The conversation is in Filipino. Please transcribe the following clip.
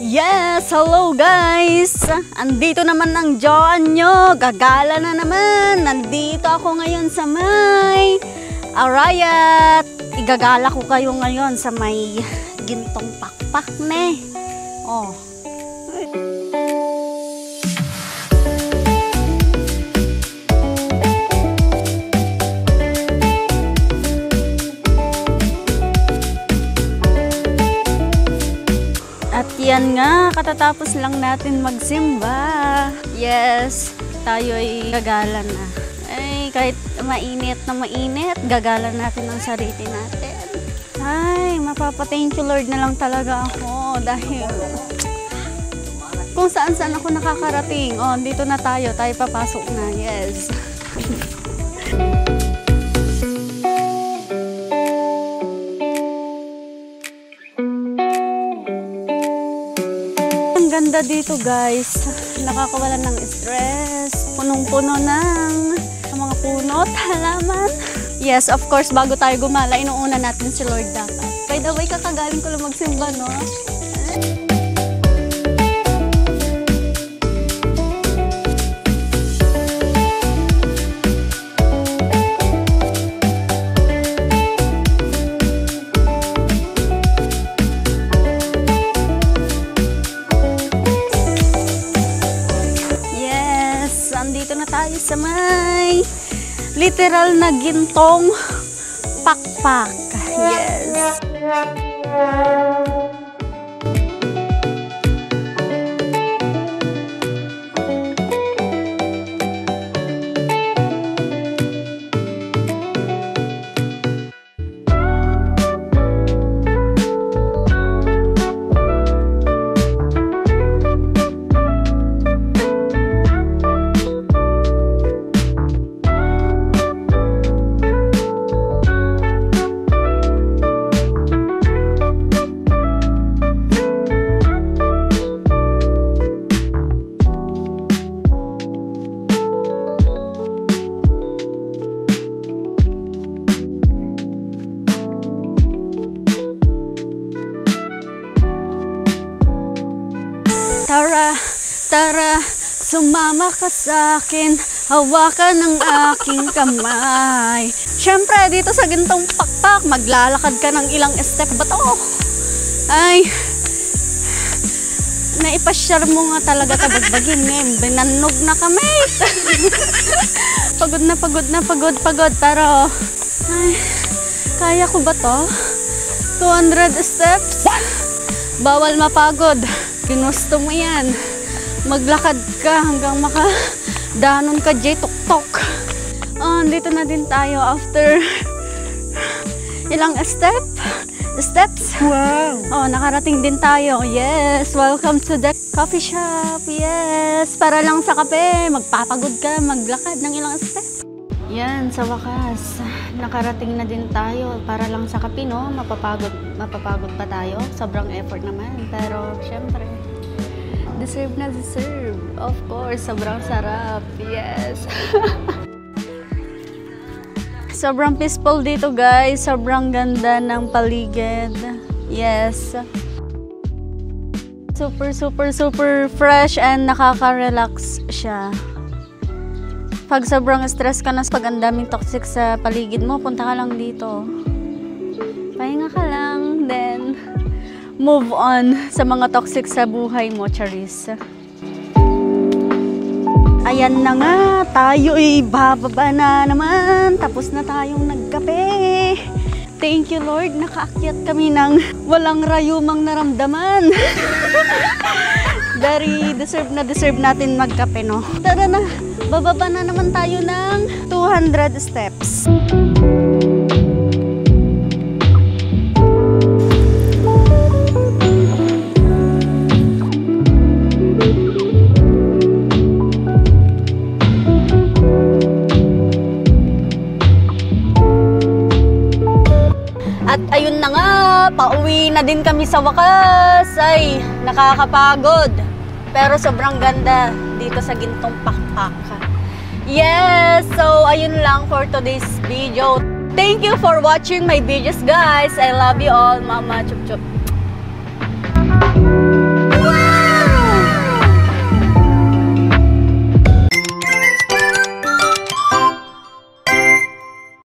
Yes! Hello guys! Andito naman ang Joan nyo. Gagala na naman. Nandito ako ngayon sa may Arayat. Igagala ko kayo ngayon sa may gintong pakpak ne. Oh. At yan nga, katatapos lang natin magsimba. Yes, tayo ay gagala na. Ay, kahit mainit na mainit, gagala natin ang sarili natin. Ay, mapapa-thank you Lord na lang talaga ako dahil kung saan-saan ako nakakarating. Oh, dito na tayo papasok na. Yes. Ang ganda dito guys, nakakawala ng stress, punong-puno ng mga puno at halaman. Yes, of course, bago tayo gumala, inuuna natin si Lord dapat. By the way, kakagaling ko lang magsimba, no? Andito na tayo sa may literal na gintong pakpak. Yes. Tara, tara, sumama ka sa akin, hawakan ng aking kamay. Siyempre, dito sa gintong pakpak, maglalakad ka ng ilang step ba to? Ay, naipasyar mo nga talaga tabagbagin eh. Binanog na kami. Pagod na pagod na pagod. Pero, ay, kaya ko ba to? 200 steps? Bawal mapagod. Ginusto mo yan. Maglakad ka hanggang makadanon ka, tuk-tok. Oh, dito na din tayo after ilang steps. Wow! Oh, nakarating din tayo. Yes! Welcome to the coffee shop. Yes! Para lang sa kape. Magpapagod ka, maglakad ng ilang steps. Yan, sa wakas. Nakarating na din tayo. Para lang sa kape, no? Mapapagod pa tayo. Sobrang effort naman. Pero, syempre, deserve na deserve. Of course, sobrang sarap. Yes. Sobrang peaceful dito, guys. Sobrang ganda ng paligid. Yes. Super fresh and nakaka-relax siya. Pag sobrang stress ka na, pag ang daming toxic sa paligid mo, punta ka lang dito. Pahinga ka lang, then move on sa mga toxic sa buhay mo, Charis. Ayan na nga, tayo bababa na naman. Tapos na tayong nagkape. Thank you Lord, nakaakyat kami ng walang rayumang naramdaman. Very deserve natin magkape, no? Tara na, bababa na naman tayo ng 200 steps. At ayun na nga, pauwi na din kami sa wakas. Ay, nakakapagod. Pero sobrang ganda dito sa gintong pakpak. Yes! So, ayun lang for today's video. Thank you for watching my videos, guys. I love you all. Mama, chup chup.